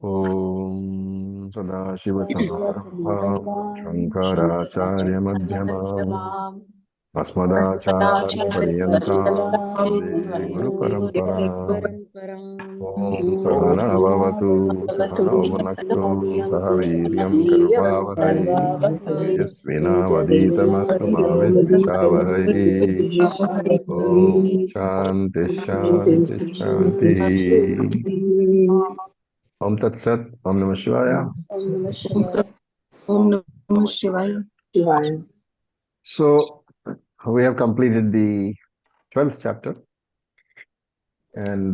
Om Sadashiva-Samarampam Shankaracharya-Madhyamam Asmadacharya-Paryantam Vande Guru-Paramparam. Om Sahana Bhavatu Sahana Bhunaktu Saha Viryam Karvavahai Tejasvinavaditamastu Ma Vidvishavahai. Om Shanti Shanti Shanti. Om Tat Sat. Om Namah Shivaya. Om Namah Shivaya. Om Namah Shivaya. So we have completed the 12th chapter, and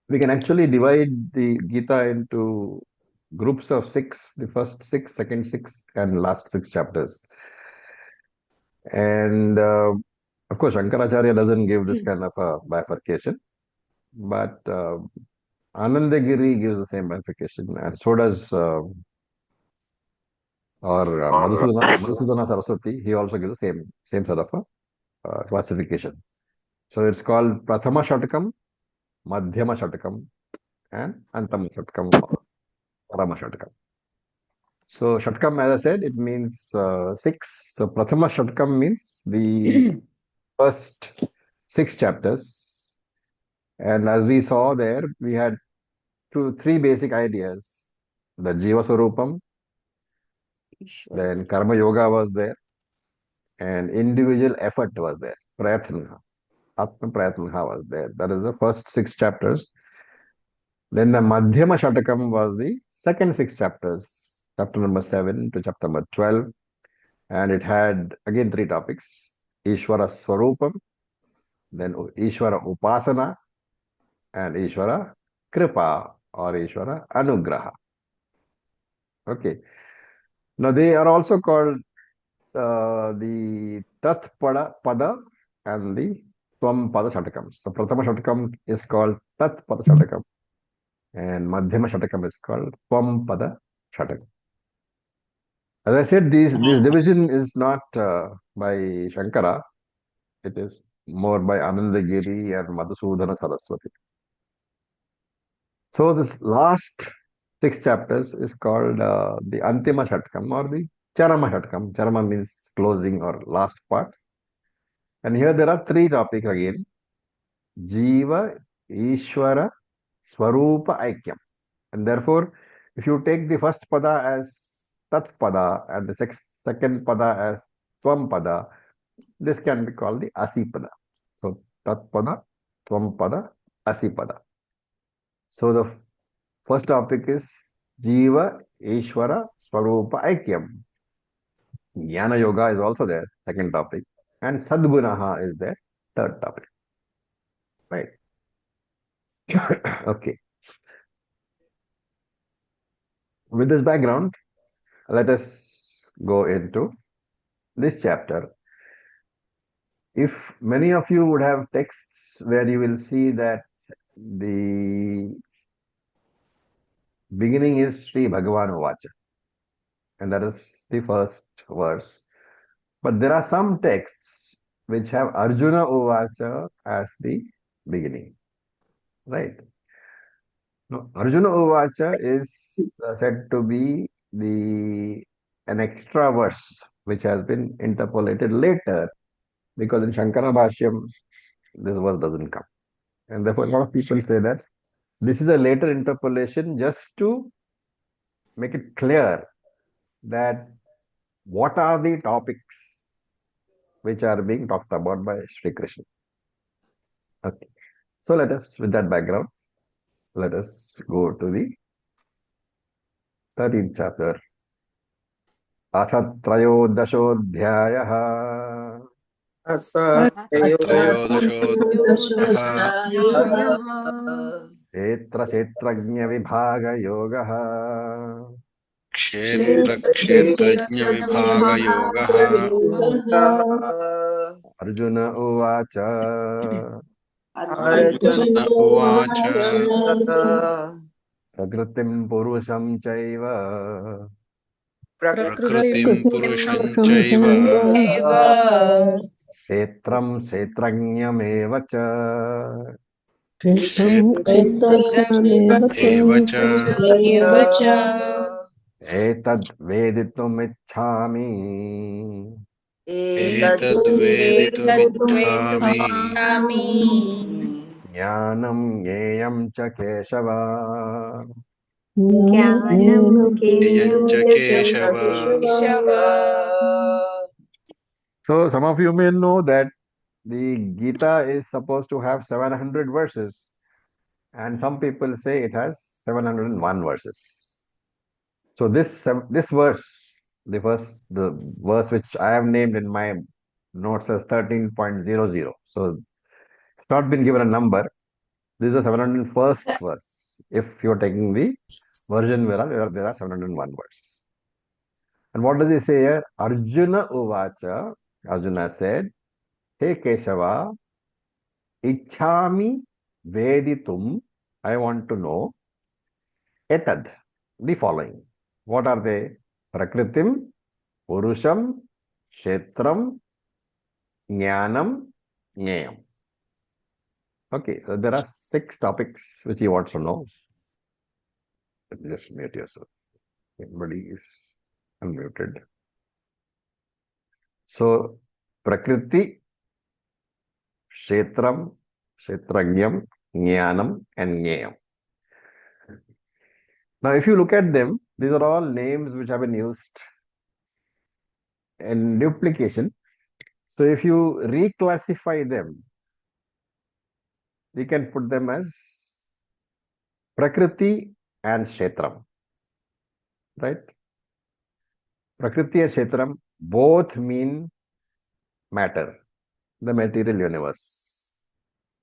we can actually divide the Gita into groups of six: the first six, second six, and last six chapters. And of course, Shankaracharya doesn't give this kind of a bifurcation, but Anandagiri gives the same bifurcation, and so does Madhusudana Saraswati. He also gives the same sort of a classification. So it's called Prathama Shatakam, Madhyama Shatakam, and Antama Shatakam or Parama Shatakam. So Shatakam, as I said, it means six. So Prathama Shatakam means the first six chapters. And as we saw there, we had three basic ideas. The Jiva Swarupam, then Karma Yoga was there, and individual effort was there. Prayatna, Atma Prayatna was there. That is the first six chapters. Then the Madhyama Shatakam was the second six chapters, chapter number 7 to chapter number 12. And it had again three topics: Ishvara Swarupam, then Ishvara Upasana, and Ishvara Kripa or Ishvara Anugraha. Okay. Now they are also called the Tat Pada and the Tvam Pada Shatakams. So Prathama Shatakam is called Tat Pada Shatakam, and Madhyama Shatakam is called Tvam Pada Shatakam. As I said, this division is not by Shankara. It is more by Anandagiri and Madhusudana Saraswati. So this last six chapters is called the Antima Shatkam or the Charama Shatkam. Charama means closing or last part. And here there are three topics again: Jiva, Ishvara, Swarupa Aikyam. And therefore, if you take the first pada as Tat Pada and the second pada as Tvam Pada, this can be called the Asi Pada. So Tat Pada, Tvam Pada, Asi Pada. So the first topic is Jiva, Ishvara, Swarupa Aikyam. Jnana Yoga is also there, second topic. And Sadgunaha is there, third topic. Right. Okay. With this background, let us go into this chapter. If many of you would have texts where you will see that the beginning is Sri Bhagavan Uvacha, and that is the first verse. But there are some texts which have Arjuna Uvacha as the beginning, right? Now, Arjuna Uvacha is said to be an extra verse which has been interpolated later, because in Shankara Bhashyam this verse doesn't come. And therefore, a lot of people say that this is a later interpolation just to make it clear that what are the topics which are being talked about by Sri Krishna. Okay. So let us, with that background, let us go to the 13th chapter. अथ त्रयोदशोऽध्यायः क्षेत्रक्षेत्रज्ञविभागयोगः क्षेत्रक्षेत्रज्ञविभागयोगः अर्जुन उवाच अर्जुन उवाच प्रकृतिं पुरुषं चैव प्रकृतिं पुरुषं चैव क्षेत्रं क्षेत्रज्ञमेव च क्षेत्रज्ञमेव एव च एतद् वेदितुमिच्छामि एतद्वेदितुमिच्छामि ज्ञानं ज्ञेयं च केशव ज्ञानेन ज्ञेयं च Keshav So some of you may know that the Gita is supposed to have 700 verses, and some people say it has 701 verses. So this verse, the verse which I have named in my notes as 13.00. So it's not been given a number. This is the 701st verse. If you're taking the version where there are 701 verses. And what does he say here? Arjuna Uvacha. Arjuna said, Hey Keshava, Ichhami Veditum. I want to know etad, the following. What are they? Prakritim, Purusham, Kshetram, Jnanam, Jnayam. Okay, so there are 6 topics which he wants to know. Just mute yourself. Everybody is unmuted. So, Prakriti, Kshetram, Kshetrajnam, Jnanam, and Jnayam. Now, if you look at them, these are all names which have been used in duplication. So, if you reclassify them, we can put them as Prakriti and Kshetram, right? Prakriti and Kshetram both mean matter, the material universe,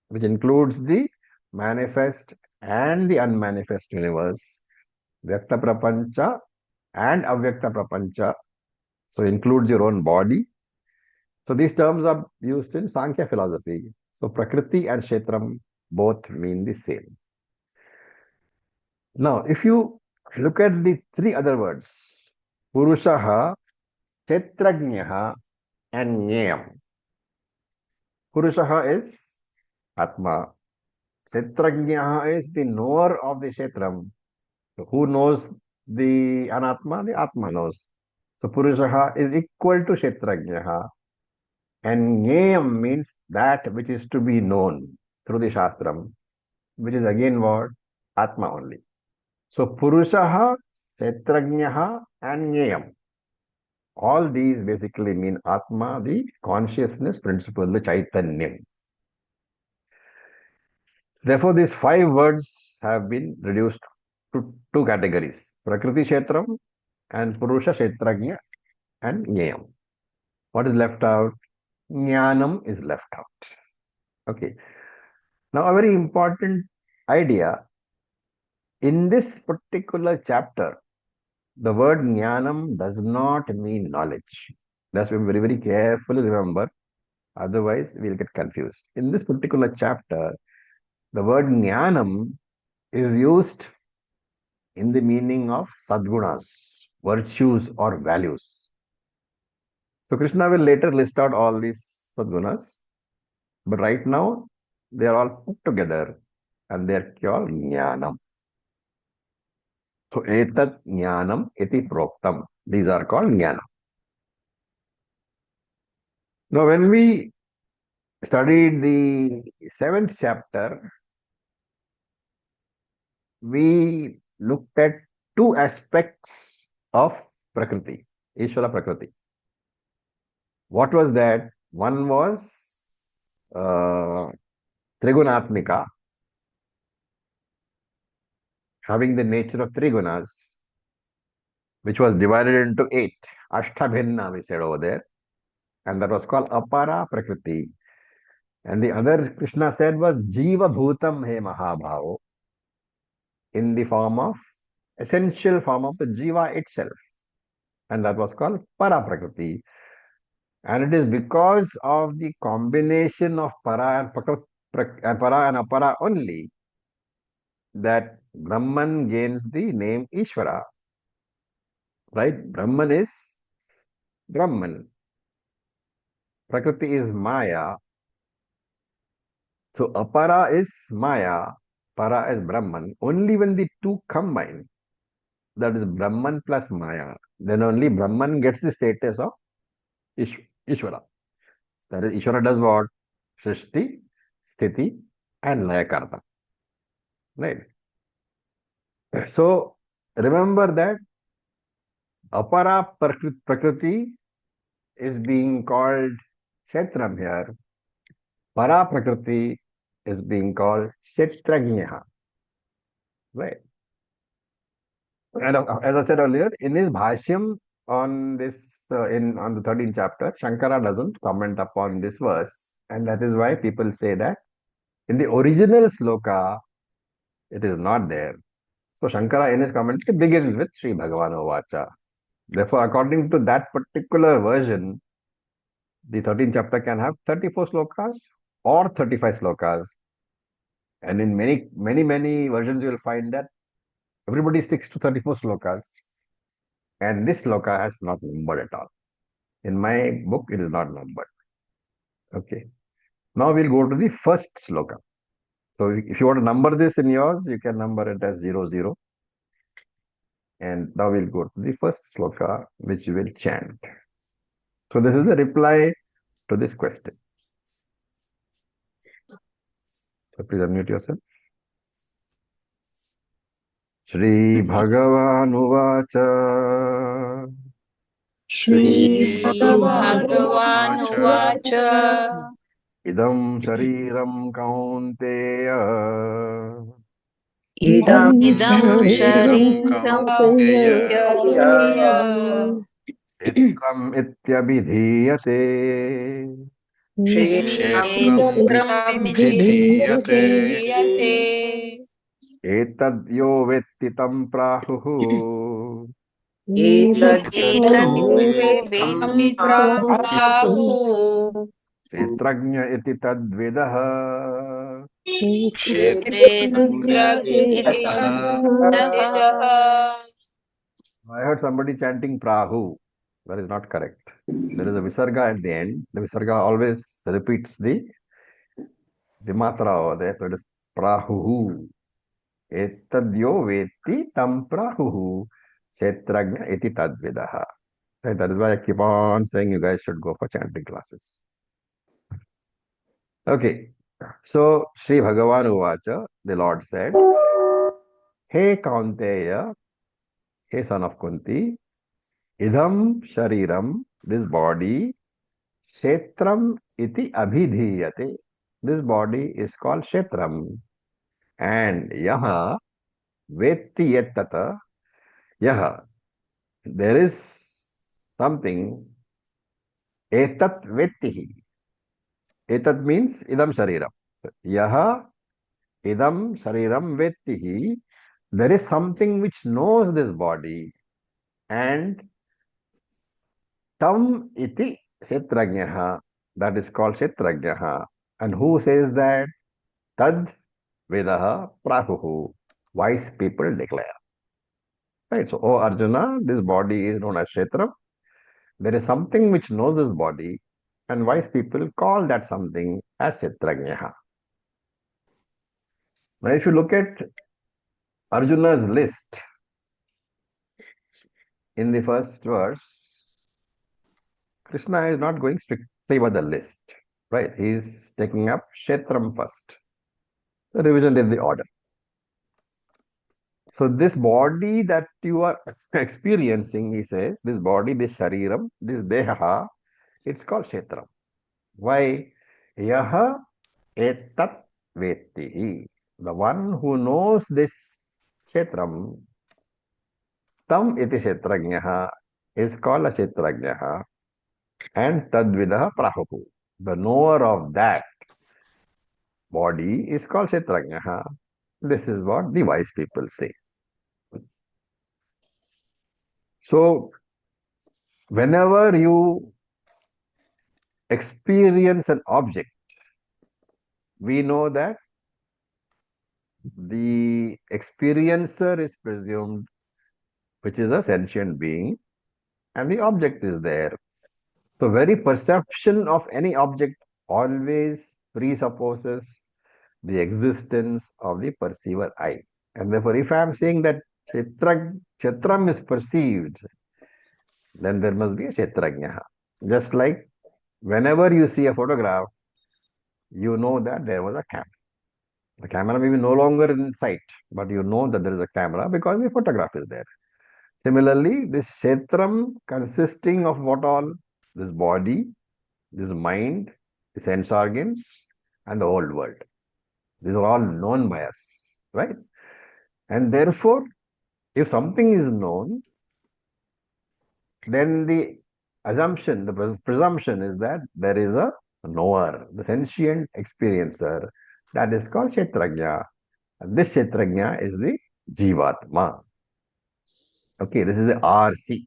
which includes the manifest and the unmanifest universe, Vyakta Prapancha and Avyakta Prapancha. So includes your own body. So these terms are used in Sankhya philosophy. So Prakriti and Kshetram both mean the same. Now, if you look at the 3 other words, Purushaha, Kshetrajnaha, and Jnayam. Purushaha is Atma. Kshetrajnaha is the knower of the Kshetram. So who knows the Anatma? The Atma knows. So Purushaha is equal to Kshetrajnaha. And Jnayam means that which is to be known through the Shastram, which is again what? Atma only. So Purushaha, Kshetrajnaha, and Jnayam. All these basically mean Atma, the consciousness principle, the Chaitanyam. Therefore, these 5 words have been reduced to 2 categories, Prakriti Kshetram and Purusha Kshetrajna and Jnayam. What is left out? Jnanam is left out. Okay. Now, a very important idea in this particular chapter, the word Jnanam does not mean knowledge. That's why very, very carefully remember. Otherwise, we'll get confused. In this particular chapter, the word Jnanam is used in the meaning of sadgunas, virtues or values. So Krishna will later list out all these sadgunas, but right now they are all put together and they are called jnanam. So etat jnanam iti proktam. These are called jnanam. Now when we studied the 7th chapter, we looked at 2 aspects of Prakriti, Ishvara Prakriti. What was that? One was Trigunatmika, having the nature of 3 gunas, which was divided into 8. Ashtabhinna, we said over there. And that was called Apara Prakriti. And the other Krishna said was Jiva Bhutam He Mahabhavo, in the form of, essential form of the Jiva itself. And that was called Para Prakriti. And it is because of the combination of Para and Apara only that Brahman gains the name Ishvara. Right? Brahman is Brahman. Prakriti is Maya. So apara is Maya, para is Brahman. Only when the two combine, that is Brahman plus Maya, then only Brahman gets the status of Ishvara. That is, Ishvara does what? Srishti, Sthiti, and Layakarta. Right? So remember that apara prakriti is being called Kshetram here. Para prakriti is being called Kshetrajnaha. Right? And as I said earlier, in his Bhashyam on this, on the 13th chapter, Shankara doesn't comment upon this verse. And that is why people say that in the original sloka, it is not there. So Shankara in his commentary begins with Sri Bhagavan Vacha. Therefore, according to that particular version, the 13th chapter can have 34 slokas or 35 slokas. And in many versions, you will find that everybody sticks to 34 slokas. And this sloka has not numbered at all. In my book, it is not numbered. Okay. Now we'll go to the first sloka. So if you want to number this in yours, you can number it as 00. And now we'll go to the first sloka, which we will chant. So this is the reply to this question. So please unmute yourself. Shri Bhagavan Uvacha श्रीभगवानुवाच Idam Shariram Kaunteya इदं इदं शरीरं कौन्तेय कौन्तेय Kshetram Ityabhidhiyate क्षेत्रमिद्धीयते Etadyo Vetti Tam Prahuhu एतद्यो एतद्यो वेत्ति तं वेत्ति प्राहुः Kshetrajna iti tadvidah क्षेत्रज्ञ इति तद्विदः I heard somebody chanting Prahu. That is not correct. There is a Visarga at the end. The Visarga always repeats the matra over there. So it is Prahuhu. Etadyo veti tam Prahuhu. Kshetrajna iti tadvidaha. Right, that is why I keep on saying you guys should go for chanting classes. Okay. So Sri Bhagavan Uvacha, the Lord said, Hey Kaunteya, hey son of Kunti, Idham Shariram, this body, Kshetram iti abhidhiyate. This body is called Kshetram. And Yaha Vetti Yettata, Yaha, there is something, Etat Vettihi. Etat means Idam Shariram. Yaha Idam Shariram Vettihi. There is something which knows this body. And Tam iti Kshetrajnaha. That is called Kshetrajnaha. And who says that? Tad Vedaha Prahuhu. Wise people declare. Right. So, O Arjuna, this body is known as Kshetram. There is something which knows this body, and wise people call that something as Kshetrajnaha. Now, if you look at Arjuna's list in the first verse, Krishna is not going strictly by the list. Right. He is taking up Kshetram first. The revision is the order. So this body that you are experiencing, he says, this body, this shariram, this deha, it's called Kshetram. Why? Yaha etat vettihi. The one who knows this Kshetram, tam iti Kshetrajnaha, is called a Kshetrajnaha, and tadvidaha prahuhu. The knower of that body is called Kshetrajnaha. This is what the wise people say. So, whenever you experience an object, we know that the experiencer is presumed, which is a sentient being, and the object is there. So, very perception of any object always presupposes the existence of the perceiver I. And therefore, if I am saying that Kshetram is perceived, then there must be a Kshetrajna. Just like whenever you see a photograph, you know that there was a camera. The camera may be no longer in sight, but you know that there is a camera because the photograph is there. Similarly, this Kshetram consisting of what all? This body, this mind, the sense organs, and the whole world. These are all known by us, right? And therefore, if something is known, then the assumption, the presumption is that there is a knower, the sentient experiencer, that is called Kshetrajna. And this Kshetrajna is the Jivatma. Okay, this is the RC.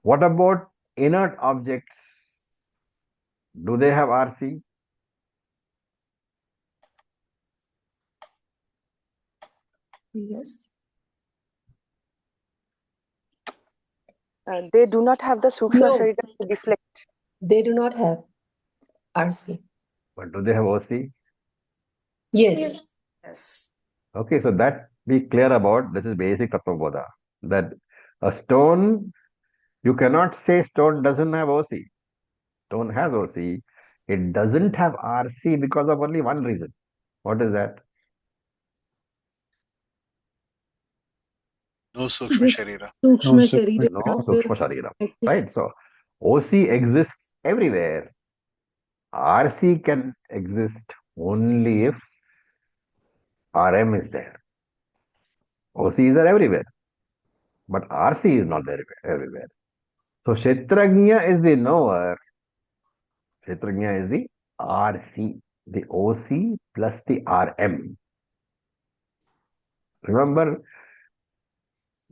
What about inert objects? Do they have RC? Yes. They do not have the Sukshma No. Sharira to reflect. They do not have RC. But do they have OC? Yes. Yes. Okay, so that be clear about, this is basic Tattva Bodha. That a stone, you cannot say stone doesn't have OC. Stone has OC. It doesn't have RC because of only one reason. What is that? No Sukshma This Sharira. Sukshma Sukshma- Sharira No is Sukshma Sharira. Right? So OC exists everywhere. RC can exist only if RM is there. OC is there everywhere. But RC is not there everywhere. So Kshetrajna is the knower. Kshetrajna is the RC, the OC plus the RM. Remember,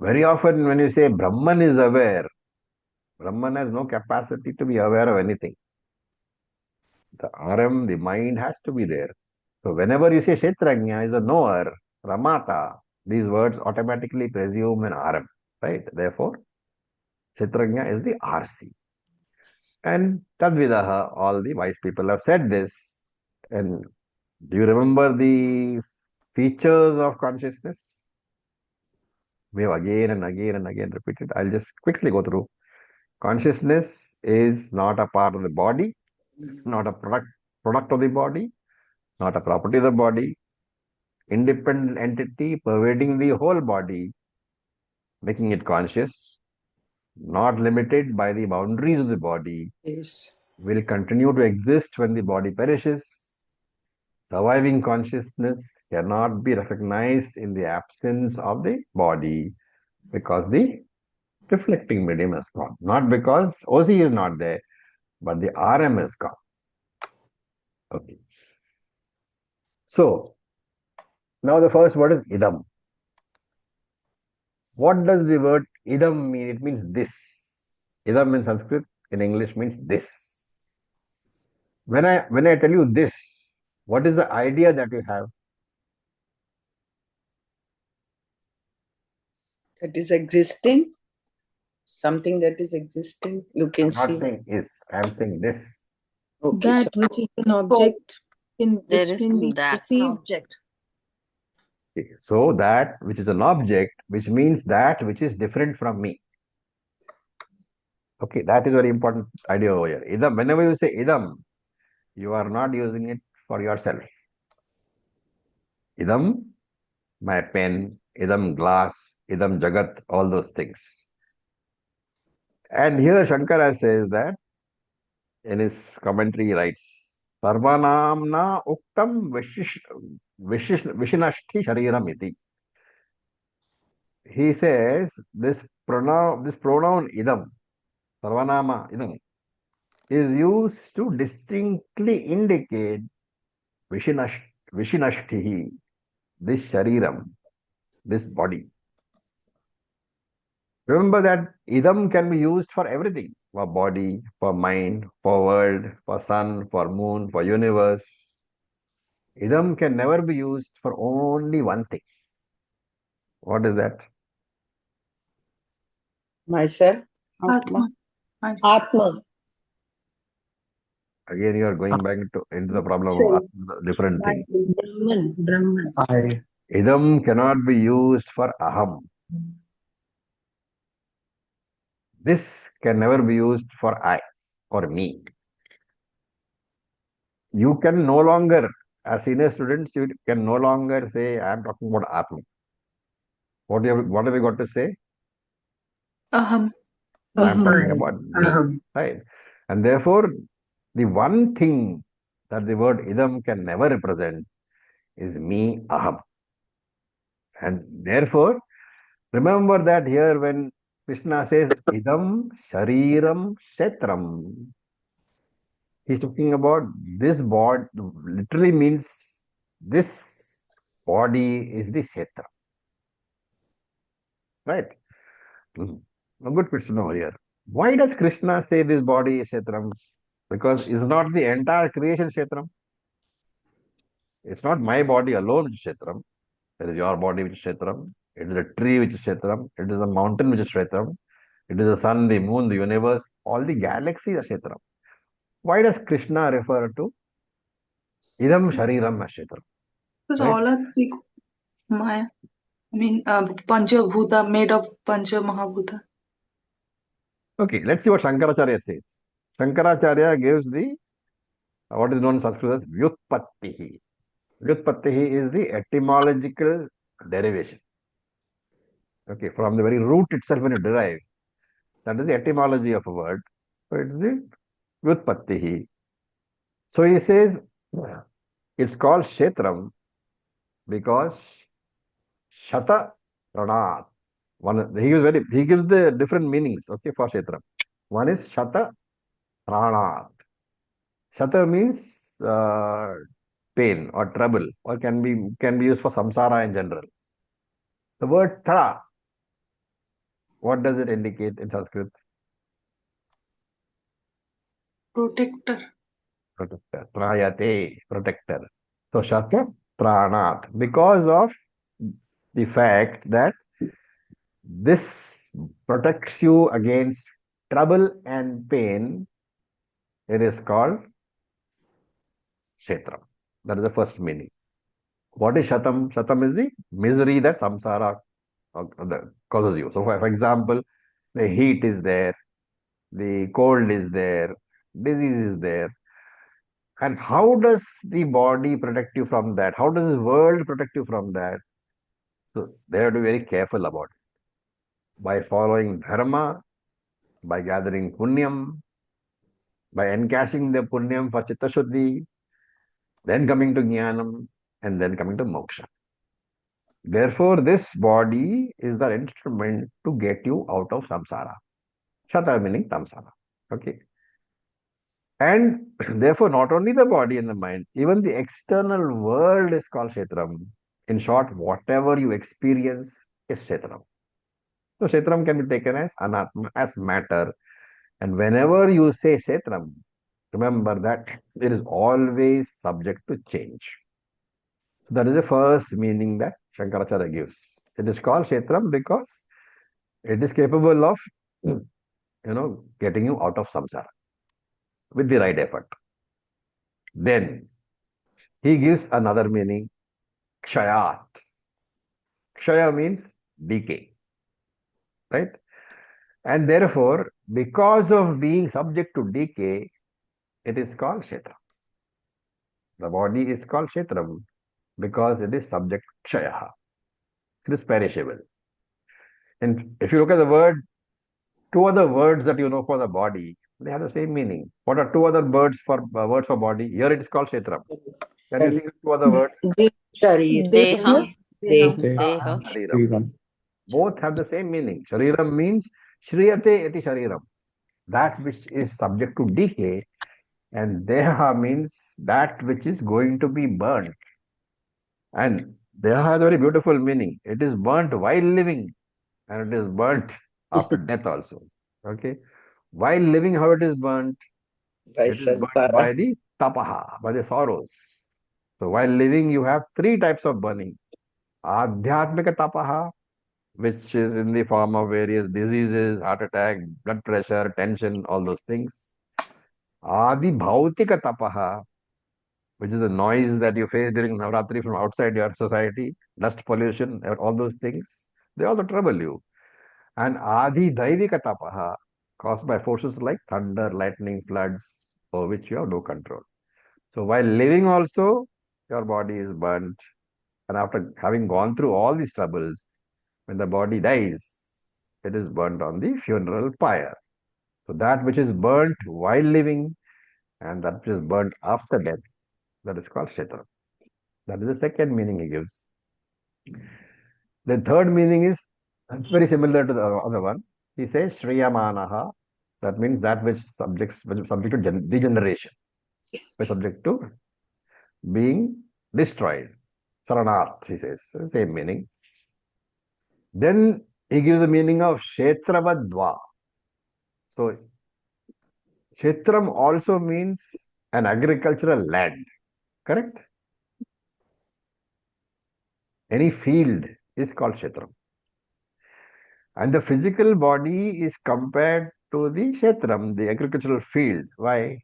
very often when you say Brahman is aware, Brahman has no capacity to be aware of anything. The RM, the mind has to be there. So whenever you say Kshetrajna is a knower, Ramata, these words automatically presume an RM, right? Therefore, Kshetrajna is the RC. And Tadvidaha, all the wise people have said this. And do you remember the features of consciousness? We have again and again and again repeated. I'll just quickly go through. Consciousness is not a part of the body, not a product of the body, not a property of the body, independent entity pervading the whole body, making it conscious, not limited by the boundaries of the body, Yes. will continue to exist when the body perishes. Surviving consciousness cannot be recognized in the absence of the body because the reflecting medium is gone. Not because OC is not there, but the RM is gone. Okay. So, now the first word is idam. What does the word idam mean? It means this. Idam in Sanskrit, in English means this. When I tell you this, what is the idea that you have? That is existing. Something that is existing. You can I'm not see. saying is, I'm saying this. Okay. That which is an object There which is can be that. perceived. object. Okay. So that which is an object, which means that which is different from me. Okay, that is very important idea over here. Idam, whenever you say idam, you are not using it for yourself. Idam, my pen, idam glass, idam jagat, all those things. And here Shankara says that in his commentary he writes, Sarvanamna uktam vishinashti shariram iti. He says this pronoun idam, Sarvanama idam, is used to distinctly indicate Vishinashtihi, this shariram, this body. Remember that idam can be used for everything, for body, for mind, for world, for sun, for moon, for universe. Idam can never be used for only one thing. What is that? Myself. Atma. Atma. Again, you are going back into the problem of Say, different thing. Brahman. I. Idam cannot be used for aham. This can never be used for I or me. You can no longer, as senior students, you can no longer say, I am talking about Atma. What have you got to say? Aham. I am talking about me. Aham. Right? And therefore, the one thing that the word idam can never represent is me, aham. And therefore, remember that here when Krishna says idam shariram kshetram, he's talking about this body, literally means this body is the kshetra. Right? A good question over here. Why does Krishna say this body is kshetram? Because is not the entire creation kshetram? It's not my body alone which is kshetram. There is your body which is kshetram. It is a tree which is kshetram. It is a mountain which is kshetram. It is the sun, the moon, the universe. All the galaxies are kshetram. Why does Krishna refer to idam shariram as kshetram? Because Right? all are big Maya. Pancha Bhuta made of Pancha Mahabhuta. Okay, let's see what Shankaracharya says. Shankaracharya gives the what is known in Sanskrit as Vyutpattihi. Vyutpattihi is the etymological derivation. Okay, from the very root itself when you derive, that is the etymology of a word. So it's the Vyutpattihi. So he says it's called Kshetram because Shata Pranat. He gives the different meanings, okay, for Kshetram. One is Shata Pranat. Shata means pain or trouble, or can be used for samsara in general. The word tra, what does it indicate in Sanskrit? Protector. Protector. Trayate, protector. So Shata Pranat. Because of the fact that this protects you against trouble and pain, it is called Kshetram. That is the first meaning. What is Shatam? Shatam is the misery that samsara causes you. So, for example, the heat is there, the cold is there, disease is there. And how does the body protect you from that? How does the world protect you from that? So, they have to be very careful about it. By following dharma, by gathering punyam, by encashing the punyam for chitta shuddhi, then coming to jnanam, and then coming to moksha. Therefore, this body is the instrument to get you out of samsara. Shata meaning samsara. Okay. And therefore, not only the body and the mind, even the external world is called Kshetram. In short, whatever you experience is Kshetram. So, Kshetram can be taken as anatma, as matter. And whenever you say Kshetram, remember that it is always subject to change. So that is the first meaning that Shankaracharya gives. It is called Kshetram because it is capable of, getting you out of samsara with the right effort. Then he gives another meaning, Kshayat. Kshaya means decay, right? And therefore, because of being subject to decay, it is called Kshetra. The body is called Kshetram because it is subject to Kshaya. It is perishable. And if you look at the word, two other words that you know for the body, they have the same meaning. What are two other words for body? Here it is called Kshetram. Can you think of two other words? Sharir. Deha. Deha. Shariram. Both have the same meaning. Shariram means Shriyate iti Shariram, that which is subject to decay, and Deha means that which is going to be burnt. And Deha has a very beautiful meaning. It is burnt while living, and it is burnt after death also. Okay. While living, how it is burnt? By It is burnt samsara. by the tapaha, by the sorrows. So while living, you have three types of burning. Adhyatmika tapaha, which is in the form of various diseases, heart attack, blood pressure, tension, all those things. Adi bhautika tapaha, which is the noise that you face during Navratri from outside your society, dust pollution, all those things, they also trouble you. And adi daivika tapaha, caused by forces like thunder, lightning, floods, for which you have no control. So while living also, your body is burnt. And after having gone through all these troubles, when the body dies, it is burnt on the funeral pyre. So that which is burnt while living and that which is burnt after death, that is called Kshetra. That is the second meaning he gives. The third meaning is, it's very similar to the other one. He says Shriyamanaha, that means that which is subject to degeneration, which is subject to being destroyed. Saranarth, he says, same meaning. Then he gives the meaning of Kshetravadva. So Kshetram also means an agricultural land, correct? Any field is called Kshetram. And the physical body is compared to the Kshetram, the agricultural field. Why?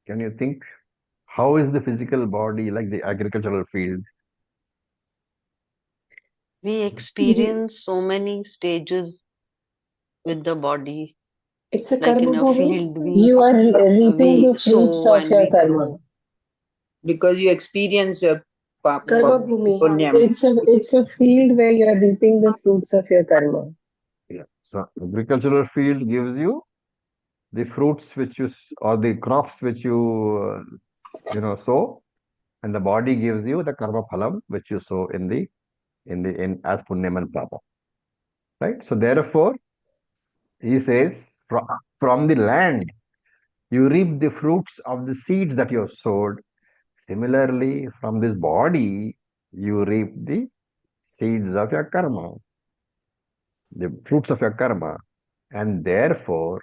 Can you think? How is the physical body like the agricultural field? We experience so many stages with the body. It's a Like in karma a bhumi. field, You are reaping we the fruits sow of and your we karma. grow. Because you experience your Karma bhumi. punyam. It's a field where you are reaping the fruits of your karma. Yeah. So agricultural field gives you the fruits which you or the crops which you sow, and the body gives you the karma phalam which you sow in as punyam and papa. Right. So therefore, he says from the land you reap the fruits of the seeds that you have sowed. Similarly, from this body you reap the seeds of your karma, the fruits of your karma, and therefore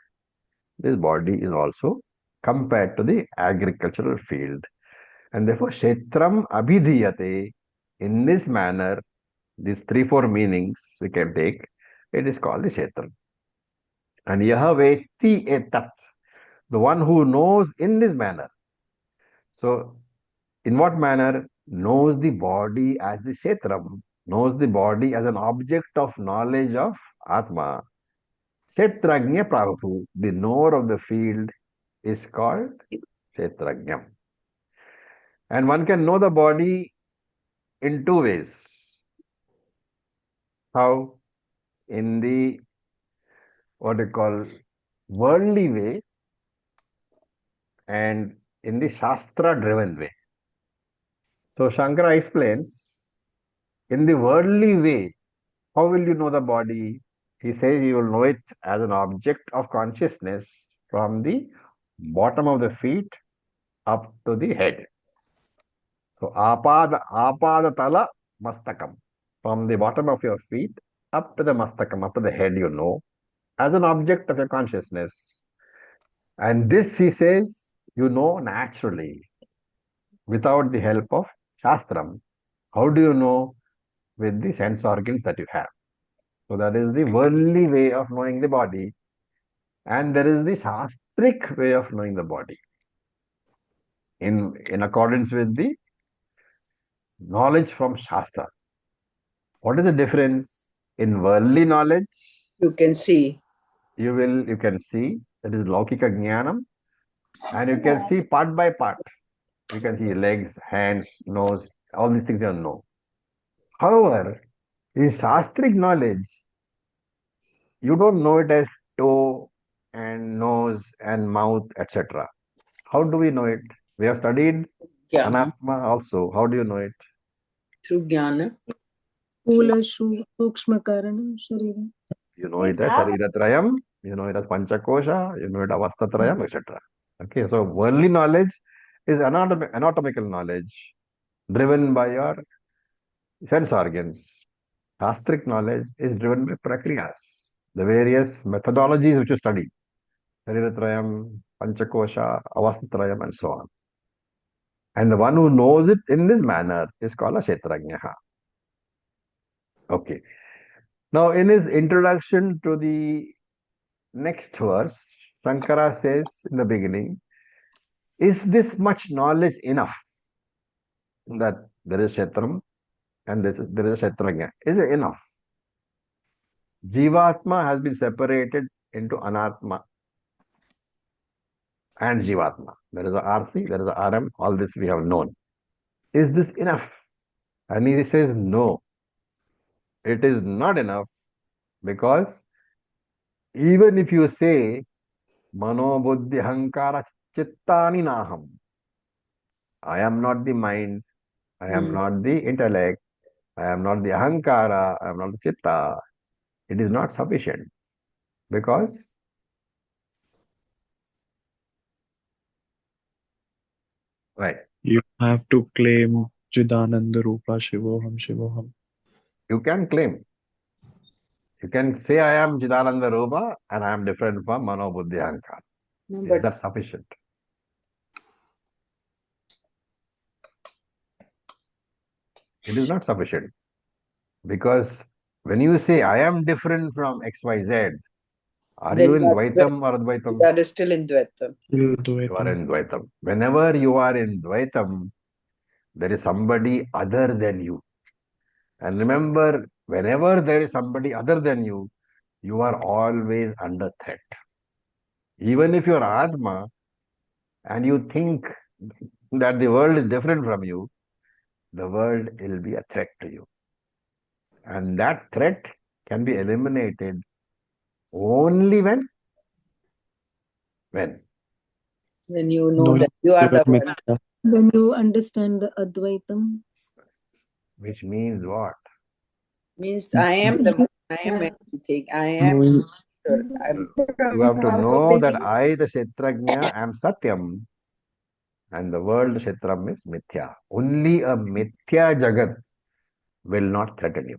this body is also compared to the agricultural field. And therefore, Kshetram Abhidhiyate, in this manner, these 3-4 meanings we can take, it is called the Kshetram. And Yahaveti etat, the one who knows in this manner. So, in what manner? Knows the body as the Kshetram, knows the body as an object of knowledge of Atma. Kshetrajna Prabhu, the knower of the field, is called Kshetrajna. And one can know the body in two ways. How? In the what they call worldly way and in the Shastra driven way. So Shankara explains, in the worldly way, how will you know the body? He says you will know it as an object of consciousness from the bottom of the feet up to the head. So apada tala mastakam. From the bottom of your feet up to the mastakam, up to the head, you know, as an object of your consciousness. And this, he says, you know naturally, without the help of Shastram. How do you know? With the sense organs that you have. So that is the worldly way of knowing the body. And there is the Shastric way of knowing the body. In accordance with the knowledge from Shastra. What is the difference? In worldly knowledge, You can see. you can see, that is Laukika Jnanam, and you can see part by part. You can see legs, hands, nose, all these things you know. However, in Shastric knowledge, you don't know it as toe and nose and mouth, etc. How do we know it? We have studied Jnana. Anatma also. How do you know it? Through jnana. स्थूल सूक्ष्म कारण शरीर. You know it as Sariratrayam, you know it as Panchakosha, you know it as Avastatrayam, etc. Okay, so worldly knowledge is anatomical knowledge driven by your sense organs. Shastric knowledge is driven by prakriyas, the various methodologies which you study. Sariratrayam, Panchakosha, Avastatrayam, and so on. And the one who knows it in this manner is called a Kshetrajnaha. Okay. Now, in his introduction to the next verse, Shankara says in the beginning, is this much knowledge enough that there is Kshetram and there is a Kshetrajna? Is it enough? Jivatma has been separated into Anatma and Jivatma. There is a RC, there is a RM, all this we have known. Is this enough? And he says, no, it is not enough, because even if you say, Mano Buddhi Hankara Chittani Naham, I am not the mind, I am not the intellect, I am not the Ahankara, I am not the Chitta, it is not sufficient, because right, You have to claim Chidananda Rupa Shivoham Shivoham. you can claim. You can say I am Chidananda Rupa and I am different from Mano Buddhi Ahankara. No, Is but that sufficient? It is not sufficient. Because when you say I am different from XYZ, are then you in you Dvaitam or Advaitam? are still in Dvaitam. You are in Dvaitam. Whenever you are in Dvaitam, there is somebody other than you. And remember, whenever there is somebody other than you, you are always under threat. Even if you are Atma and you think that the world is different from you, the world will be a threat to you. And that threat can be eliminated only when? When? When you know that you are the one. When you understand the Advaitam, Which means what? Means I am the one, I am everything, I am Knowing sure. I'm You have to know that I, the Kshetrajna, am Satyam, and the world Kshetram is Mithya. Only a Mithya Jagat will not threaten you.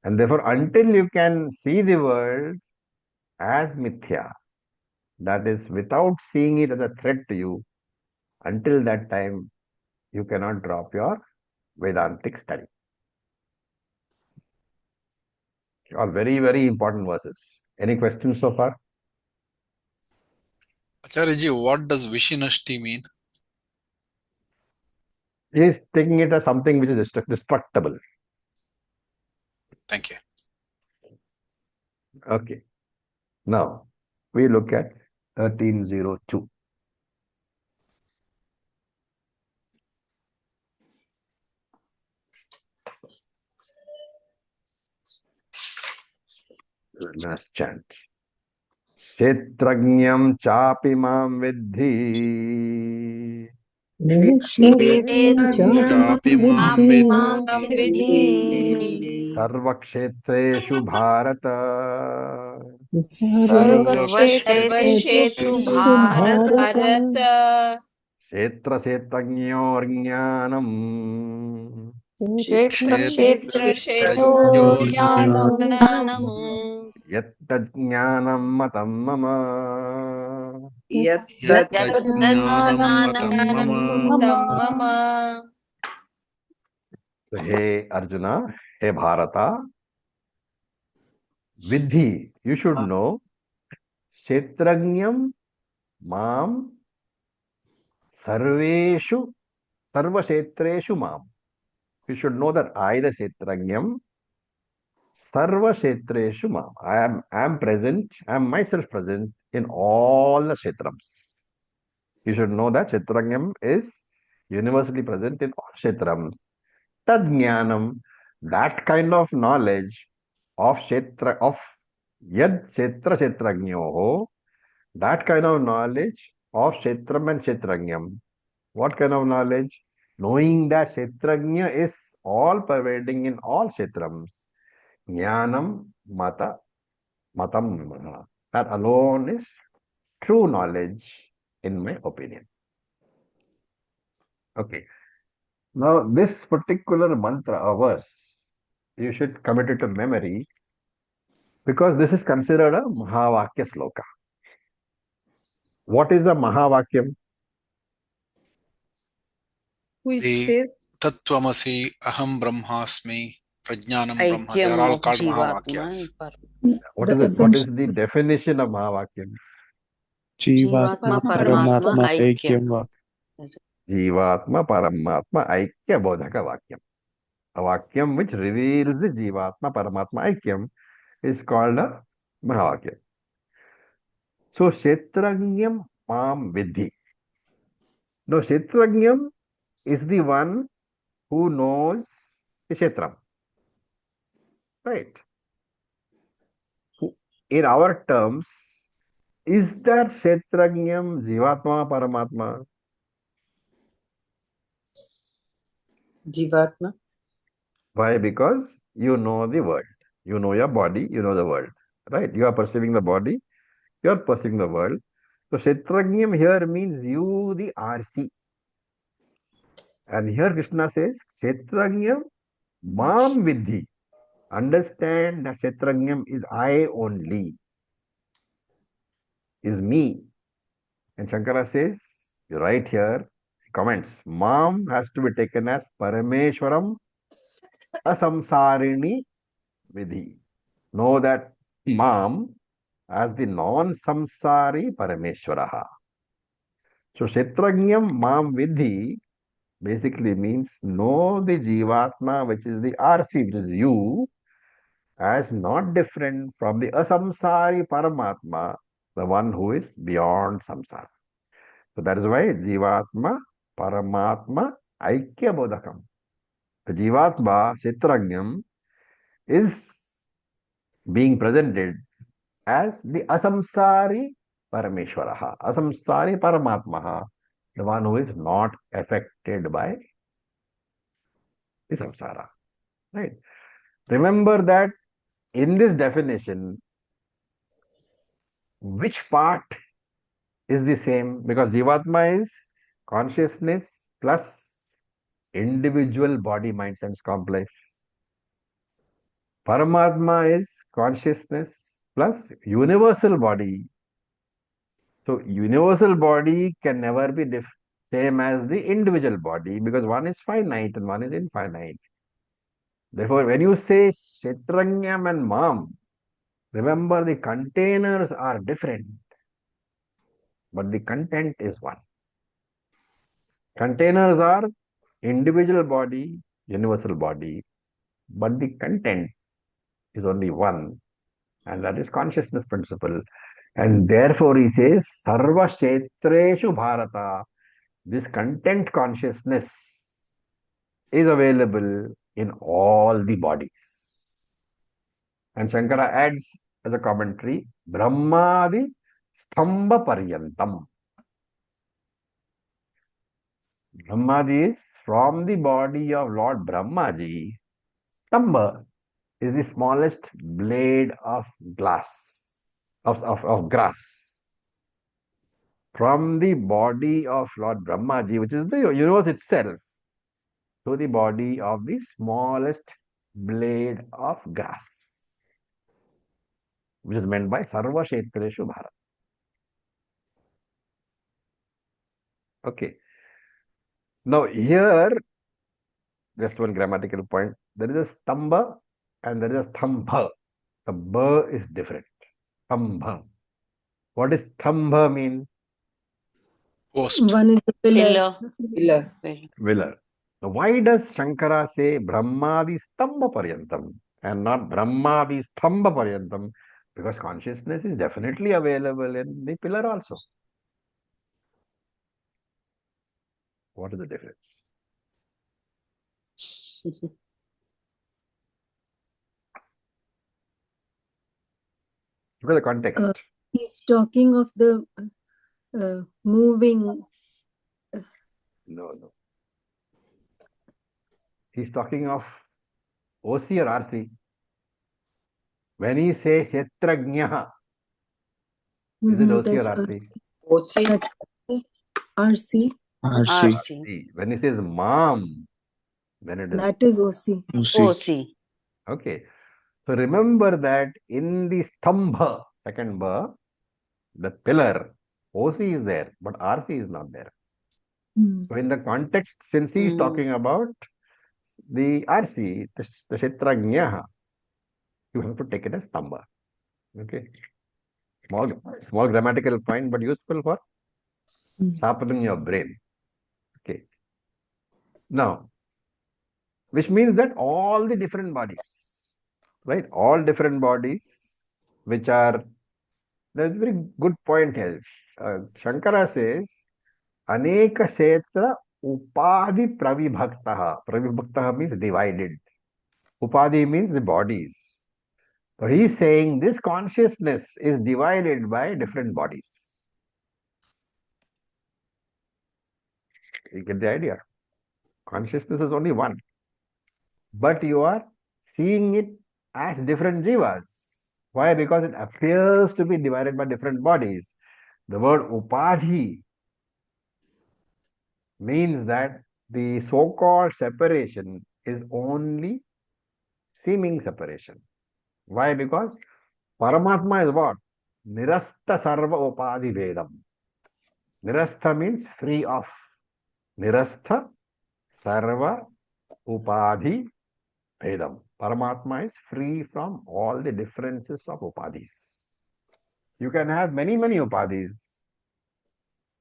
And therefore, until you can see the world as Mithya, that is, without seeing it as a threat to you, until that time, you cannot drop your Vedantic study. All very, very important verses. Any questions so far? Acharya, what does Vishinashti mean? He is taking it as something which is destructible. Thank you. Okay. Now, we look at 1302. Last chant. Kshetrajnam chapi mam vidhi. Chapi mam Sarvakshetreshu bharata. सर्वक्षेत्रेषु Bharat Kshetra kshetrajnyorjnanam. क्षेत्रक्षेत्रज्ञानम् Yatta jnanam matam mama. Yat tat Jnanam matam mama. So, hey Arjuna, hey Bharata, Vidhi, you should know, Kshetrajnam mam sarveshu, sarva kshetreshu mam. You should know that I, the Kshetrajnam, sarva kshetreshu mam. I am present, I am myself present in all the kshetrams. You should know that Kshetrajnam is universally present in all kshetrams. Tad jnanam, that kind of knowledge of kshetra, of yad kshetra kshetrajnyoho, that kind of knowledge of kshetram and kshetrajnam. What kind of knowledge? Knowing that kshetrajna is all pervading in all kshetrams. Jnanam matam. That alone is true knowledge, in my opinion. Okay. Now, this particular mantra or verse, you should commit it to memory, because this is considered a Mahavakya sloka. What is a Mahavakyam? which The says Tattvamasi Aham Brahmasmi. Prajnanam Brahma. They are Aikyam all of called Jivatma Mahavakyas. and What The is it? What is essential the definition of Mahavakyam? Jivatma Jivatma Paramatma Paramatma Aikyam. Aikyam Vak. Jivatma Paramatma Aikya Bodhaka Vakyam. A Vakyam which reveals the Jivatma Paramatma Aikyam is called a Mahavakyam. So Kshetrajnam Mam Vidhi. Now Kshetrajnam is the one who knows the Kshetram. Right? In our terms, is that Kshetrajnam Jivatma Paramatma? Jivatma. Why? Because you know the world. You know your body, you know the world. Right? You are perceiving the body, you are perceiving the world. So Kshetrajnam here means you, the RC. And here Krishna says, Kshetrajnam Mam Vidhi. Understand that Kshetrajnam is I only, is me. And Shankara says, right here, he comments, Mam has to be taken as Parameshwaram Asamsarini Vidhi. Know that Mam as the non-samsari Parameshwaraha. So Kshetrajnam Mam Vidhi basically means know the Jivatma, which is the RC, which is you, as not different from the asamsari Paramatma, the one who is beyond samsara. So that is why Jivatma, Paramatma, Aikya Bodhakam. The Jivatma, Kshetrajnam, is being presented as the asamsari Parameshwaraha, asamsari Paramatmaha, the one who is not affected by the samsara. Right? Remember that in this definition, which part is the same? Because Jivatma is consciousness plus individual body, mind, sense complex. Paramatma is consciousness plus universal body. So universal body can never be same as the individual body because one is finite and one is infinite. Therefore, when you say Kshetrajnam and Mam, remember the containers are different, but the content is one. Containers are individual body, universal body, but the content is only one, and that is consciousness principle. And therefore, he says, Sarva Kshetreshu Bharata, this content consciousness is available in all the bodies. And Shankara adds as a commentary, Brahmadi Stambha Paryantam. Brahmadi is from the body of Lord Brahmaji. Stambha is the smallest blade of glass, of grass. From the body of Lord Brahmaji, which is the universe itself, to the body of the smallest blade of grass, which is meant by Sarva Kshetreshu Bharat. Okay. Now here, just one grammatical point. There is a stamba and there is a stambha. The ba is different. Stambha. What does stambha mean? Post. one is the pillar. Pillar. Pillar. Pillar. Now why does Shankara say Brahmadi Stambha Paryantam and not Brahmadi Stambha Paryantam? Because consciousness is definitely available in the pillar also. What is the difference? Look at the context. He's talking of the moving. No. He's talking of OC or RC. When he says Kshetrajnyaha, is it OC or That's RC? OC. that's RC. RC. RC. When he says Mam, then it is That is OC. OC. OC. okay. So remember that in the Stambha, second ba, the pillar, OC is there, but RC is not there. Hmm. So in the context, since he is talking about the RC, the Kshetrajnaha, you have to take it as Tamba. Okay. Small grammatical point, but useful for sharpening your brain. Okay. Now, which means that all the different bodies, right? All different bodies, which are, there's a very good point here. Shankara says, Aneka Kshetra Upadi Pravibhaktaha. Pravibhaktaha means divided. Upadi means the bodies. So he's saying this consciousness is divided by different bodies. You get the idea? Consciousness is only one. But you are seeing it as different jivas. Why? Because it appears to be divided by different bodies. The word upadhi means that the so-called separation is only seeming separation. Why? Because Paramatma is what? Nirastha sarva upadhi vedam. Nirastha means free of. Nirastha sarva upadhi vedam. Paramatma is free from all the differences of upadhis. You can have many upadhis.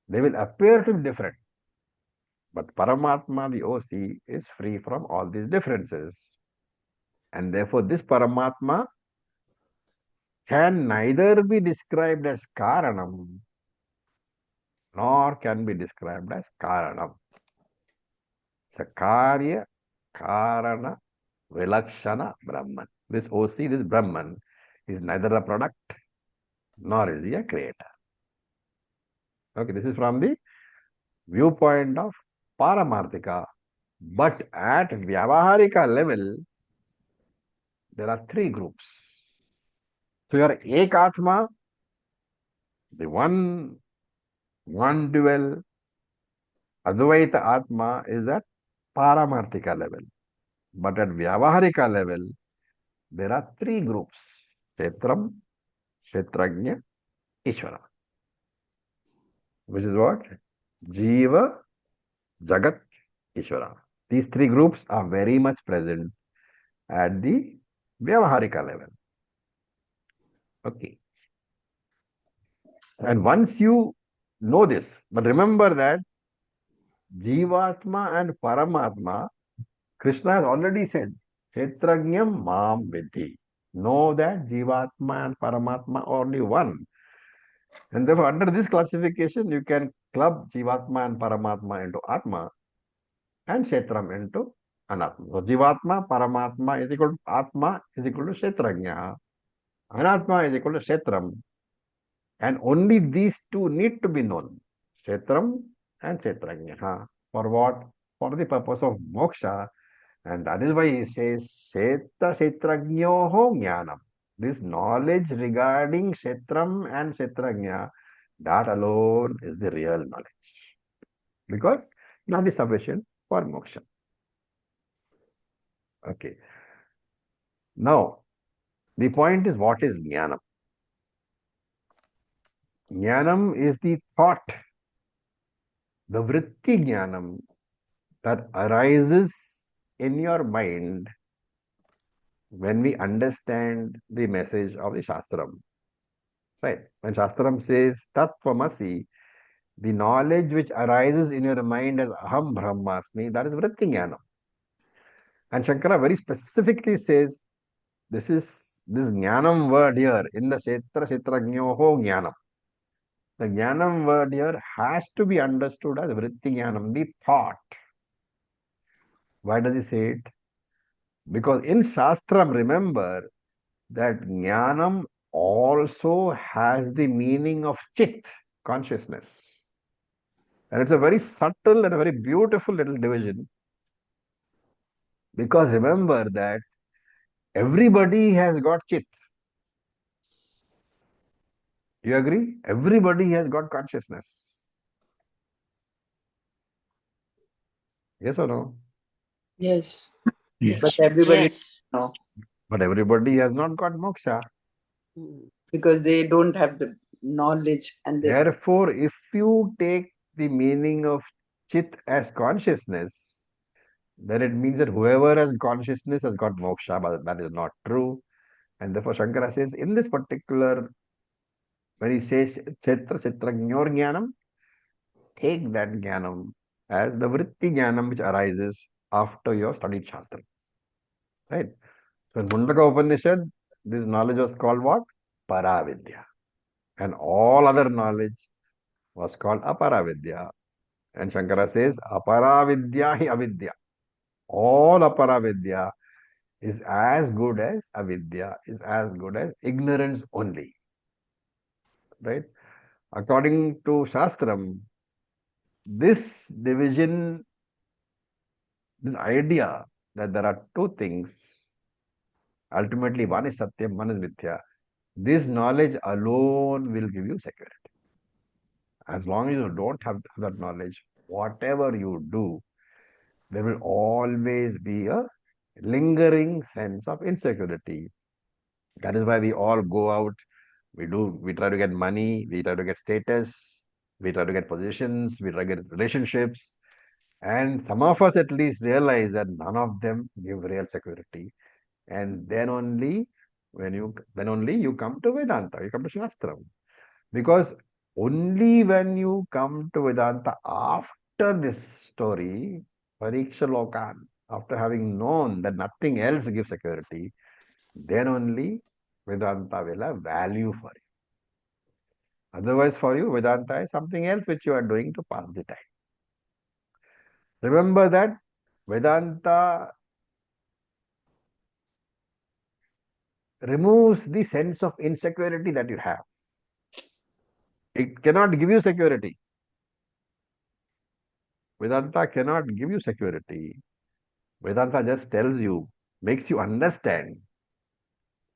They will appear to be different. But Paramatma, the OC, is free from all these differences. And therefore, this Paramatma can neither be described as Karanam nor can be described as Karanam. It's a Karya Karana Vilakshana Brahman. This OC, this Brahman, is neither a product nor is he a creator. Okay, this is from the viewpoint of Paramarthika. But at Vyavaharika level, there are three groups. So your Ekatma, the one dual Advaita Atma is at Paramarthika level. But at Vyavaharika level, there are three groups. Kshetram, Kshetrajna, Ishvara. Which is what? Jiva, Jagat, Ishvara. These three groups are very much present at the Vyavaharika level. Okay. And once you know this, but remember that Jivatma and Paramatma, Krishna has already said, Kshetrajnam Mam Vidhi. Know that Jivatma and Paramatma are only one. And therefore, under this classification, you can club Jivatma and Paramatma into Atma and Kshetram into Anatma. So, Jivatma, Paramatma is equal to Atma is equal to Kshetrajna. Anatma is equal to Kshetram. And only these two need to be known. Kshetram and Kshetrajna. For what? For the purpose of moksha. And that is why he says, Kshetra Kshetrajnyoho Jnanam. This knowledge regarding Kshetram and Kshetrajna, that alone is the real knowledge. Because that is sufficient for moksha. Okay. Now, the point is, what is Jnanam? Jnanam is the thought, the vritti jnanam that arises in your mind when we understand the message of the Shastram. Right? When Shastram says Tattvamasi, the knowledge which arises in your mind as Aham Brahmasmi, that is vritti jnanam. And Shankara very specifically says, this jnanam word here in the Kshetra Kshetrajnyoho jnanam. The jnanam word here has to be understood as vritti jnanam, the thought. Why does he say it? Because in Shastram, remember that jnanam also has the meaning of chit, consciousness. And it's a very subtle and a very beautiful little division. Because remember that everybody has got chit. You agree? Everybody has got consciousness. Yes or no? Yes. Yes. But everybody Yes. know But everybody has not got moksha. because they don't have the knowledge and they Therefore, if you take the meaning of chit as consciousness, then it means that whoever has consciousness has got moksha, but that is not true. And therefore Shankara says, in this particular, when he says Chetra Chetragnyor Jnanam, take that Jnanam as the Vritti Jnanam which arises after your studied Shastra. Right? So in Mundaka Upanishad, this knowledge was called what? Paravidya. And all other knowledge was called Aparavidya. And Shankara says, Aparavidya hi avidya. All Aparavidya is as good as avidya, is as good as ignorance only. Right? According to Shastram, this division, this idea that there are two things, ultimately one is Satyam, one is Mithya, this knowledge alone will give you security. As long as you don't have that knowledge, whatever you do, there will always be a lingering sense of insecurity. That is why we all go out, we try to get money, we try to get status, we try to get positions, we try to get relationships. And some of us at least realize that none of them give real security. And then only you come to Vedanta, you come to Shastra. Because only when you come to Vedanta after this story, Pariksha Lokan, after having known that nothing else gives security, then only Vedanta will have value for you. Otherwise, for you, Vedanta is something else which you are doing to pass the time. Remember that Vedanta removes the sense of insecurity that you have. It cannot give you security. Vedanta cannot give you security. Vedanta just tells you, makes you understand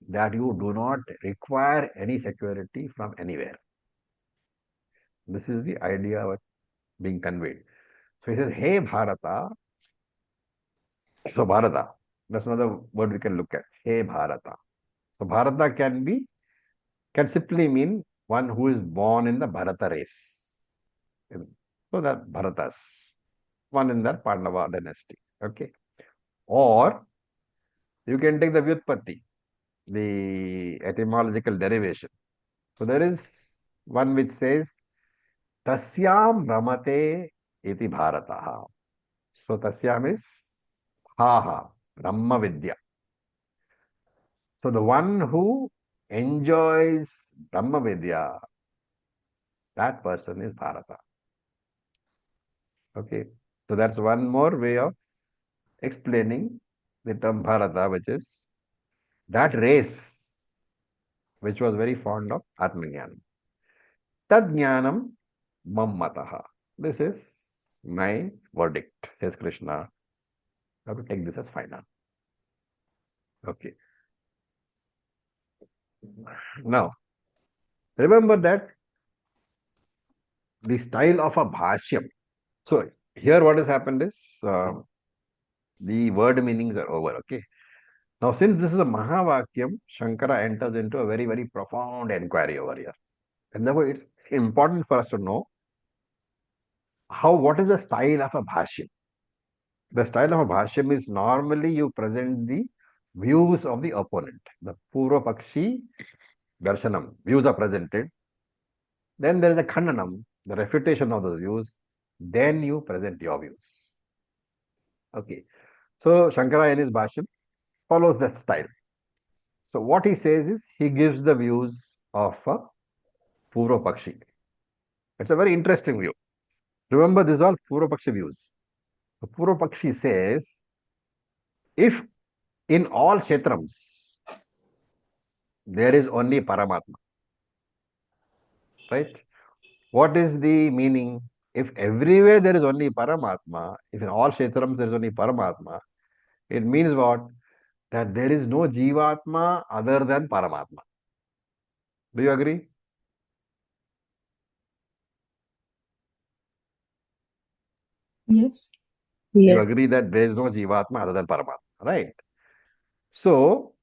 that you do not require any security from anywhere. This is the idea being conveyed. So he says, Hey Bharata. So Bharata, that's another word we can look at. Hey Bharata. So Bharata can simply mean one who is born in the Bharata race. So that Bharatas, one in that Pandava dynasty. Okay. Or you can take the Vyutpatti, the etymological derivation. So there is one which says, Tasyam Ramate iti Bharataha. So Tasyam is Haha, Brahma Vidya. So the one who enjoys Brahma Vidya, that person is Bharata. Okay. So that's one more way of explaining the term Bharata, which is that race which was very fond of Atmajnanam. Tad jnanam mammataha. This is my verdict, says Krishna. I have to take this as final. Okay. Now, remember that the style of a bhashyam. So, here what has happened is the word meanings are over. Okay. Now, since this is a Mahavakyam, Shankara enters into a very, very profound inquiry over here. And therefore, it's important for us to know what is the style of a bhashyam. The style of a bhashyam is normally you present the views of the opponent. The Purva Pakshi Darshanam, views are presented. Then there is a Khandanam, the refutation of those views. Then you present your views. Okay. So Shankara in his bhashyam follows that style. So what he says is he gives the views of a Purva Pakshi. It's a very interesting view. Remember, these are all Purva Pakshi views. The Purva Pakshi says, if in all kshetrams there is only Paramatma, right? What is the meaning? If everywhere there is only Paramatma, if in all kshetrams there is only Paramatma, it means what? That there is no Jivatma other than Paramatma. Do you agree? Yes. You Yes. agree that there is no Jivatma other than Paramatma, right? So,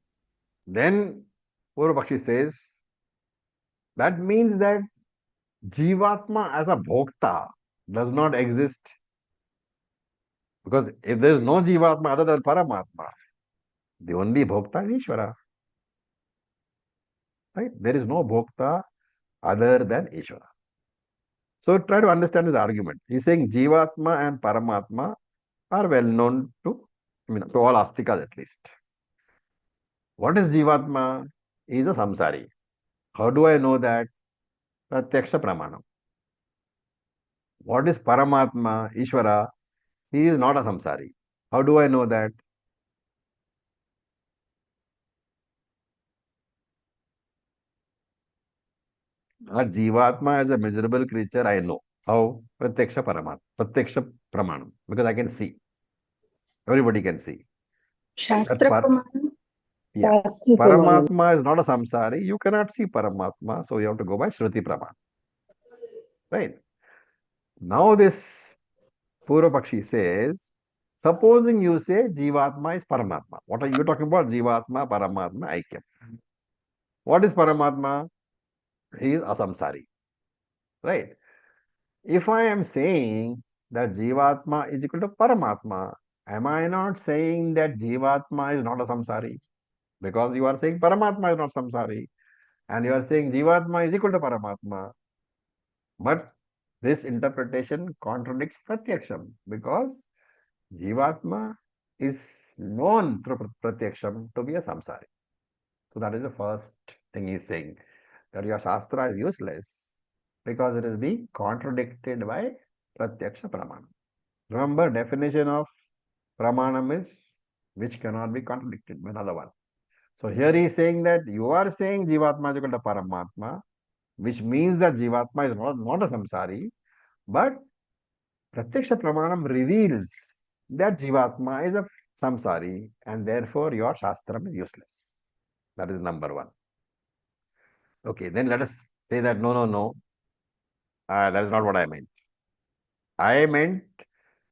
then Purvapakshi says, that means that Jivatma as a Bhokta does not exist. Because if there is no Jivatma other than Paramatma, the only Bhokta is Ishvara. Right? There is no Bhokta other than Ishvara. So try to understand his argument. He's saying Jivatma and Paramatma are well known to, to all Astikas at least. What is Jivatma? He is a samsari. How do I know that? Pratyaksha Pramanam. What is Paramatma, Ishvara? He is not a samsari. How do I know that? A Jivatma is a miserable creature, I know. How? Pratyaksha Paramatma. Pratyaksha Pramanam. Because I can see. Everybody can see. That Shastra Pramanam. Yeah. Shastra Pramanam. Paramatma is not a samsari. You cannot see Paramatma. So you have to go by Shruti Praman. Right? Now this Purvapakshi says, supposing you say Jivatma is Paramatma. What are you talking about? Jivatma, Paramatma, Aikyam. What is Paramatma? He is asamsari. Right? If I am saying that Jivatma is equal to Paramatma, am I not saying that Jivatma is not a samsari? Because you are saying Paramatma is not samsari. And you are saying Jivatma is equal to Paramatma. But this interpretation contradicts Pratyaksham because Jivatma is known through Pratyaksham to be a samsari. So that is the first thing he is saying, that your Shastra is useless because it is being contradicted by Pratyaksha Pramanam. Remember, definition of Pramanam is which cannot be contradicted by another one. So here he is saying that you are saying Jivatma is equal to Paramatma, which means that Jivatma is not a samsari, but Pratyaksha Pramanam reveals that Jivatma is a samsari and therefore your Shastram is useless. That is number one. Okay, then let us say that no, that is not what I meant. I meant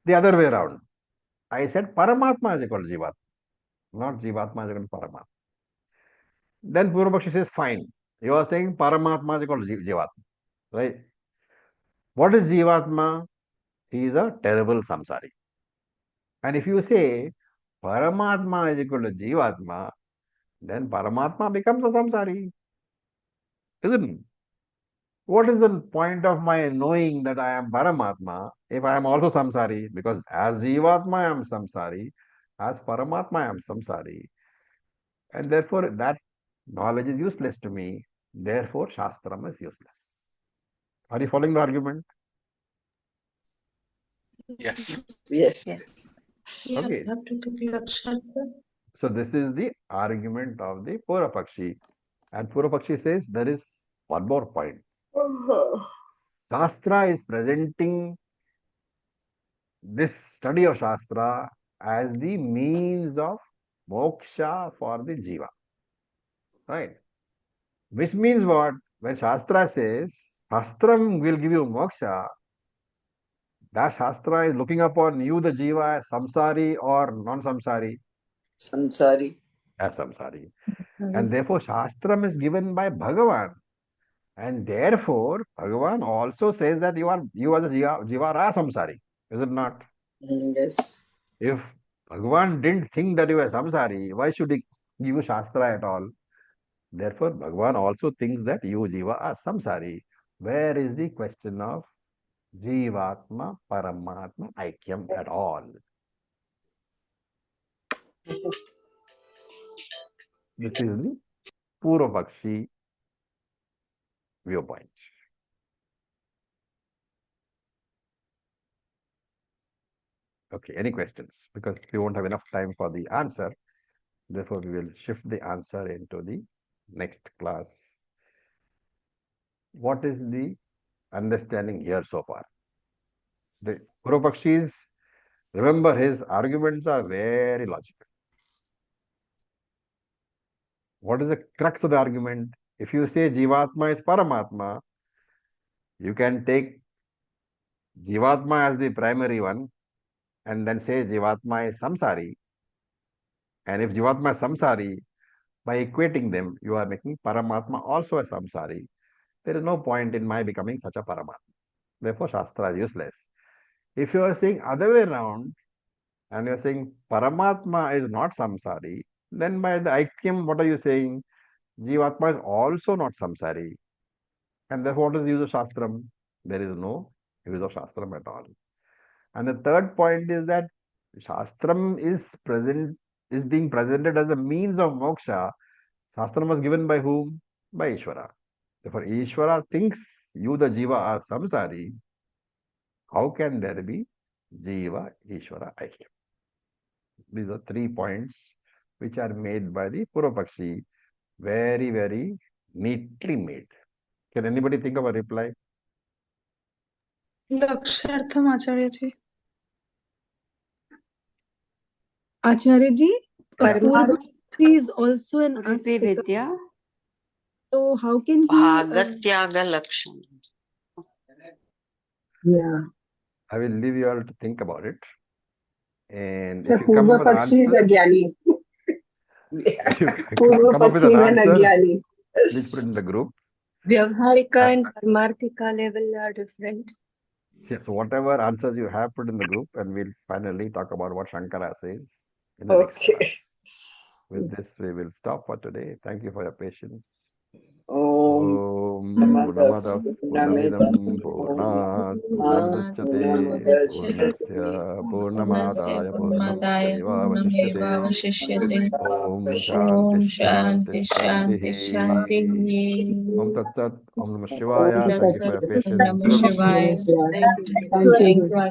the other way around. I said Paramatma is equal to Jivatma, not Jivatma is equal to Paramatma. Then Purvapakshi says, fine. You are saying Paramatma is equal to Jivatma, right? What is Jivatma? He is a terrible samsari. And if you say Paramatma is equal to Jivatma, then Paramatma becomes a samsari, isn't it? What is the point of my knowing that I am Paramatma if I am also samsari? Because as Jivatma I am samsari, as Paramatma I am samsari, and therefore that knowledge is useless to me. Therefore, Shastram is useless. Are you following the argument? Yes. Yes. Yes. Yeah, Okay. you have to take Lakshatra. So this is the argument of the Purvapakshi. And Purvapakshi says there is one more point. Shastra is presenting this study of Shastra as the means of moksha for the jiva. Right? Which means what? When Shastra says Shastram will give you moksha, that Shastra is looking upon you, the jiva, as samsari or non-samsari? Sansari. As samsari. And therefore, Shastram is given by Bhagavan. And therefore, Bhagavan also says that you are the jiva are samsari. Is it not? Yes. If Bhagavan didn't think that you were samsari, why should he give you Shastra at all? Therefore, Bhagavan also thinks that you jiva are samsari. Where is the question of Jivatma, Paramatma, Aikyam at all? This is the Purvapakshi viewpoint. Okay, any questions? Because we won't have enough time for the answer. Therefore, we will shift the answer into the next class. What is the understanding here so far? The Purvapakshis, remember his arguments are very logical. What is the crux of the argument? If you say Jivatma is Paramatma, you can take Jivatma as the primary one and then say Jivatma is Samsari. And if Jivatma is Samsari, by equating them, you are making Paramatma also a Samsari. There is no point in my becoming such a Paramatma. Therefore, Shastra is useless. If you are saying other way around, and you're saying Paramatma is not samsari, then by the Aikyam, what are you saying? Jivatma is also not samsari. And therefore, what is the use of Shastram? There is no use of Shastram at all. And the third point is that Shastram is being presented as a means of moksha. Shastram was given by whom? By Ishvara. Therefore, Ishvara thinks you, the Jiva, are samsari. How can there be Jiva, Ishvara, Aikyam? These are 3 points which are made by the Purvapakshi. Very, very neatly made. Can anybody think of a reply? Lakshartham Acharya ji. Acharya ji, Yeah. Purvapakshi is also an Vipi aspika. Vidya. So how can he? Bhagatyaga Lakshana. Yeah. I will leave you all to think about it. And So if you come up with an Purvapakshi is answer, a Jnani. if you come up with Purvapakshi an is an answer, Ajnani. please put it in the group. Vyavharika and Paramarthika level are different. So whatever answers you have, put in the group, and we'll finally talk about what Shankara says in the next class. Okay. With this, we will stop for today. Thank you for your patience. Om Om Namah Purnamadav Purnamidam Purnamidam Purnat Purnat Purnamudachyate Purnamudachyate Purnasya Purnasya Purnamadaya Purnamadaya Purnamevavashishyate Purnamevavashishyate. Om Om Shanti Shanti Shanti Shanti Shanti. Om Tat Sat Om Namah Om Shivaya. Thank you for Tatsat your Tat Om patience. Namah Shivaya. Namaskar. Thank you. Thank you. Thank you, Acharya.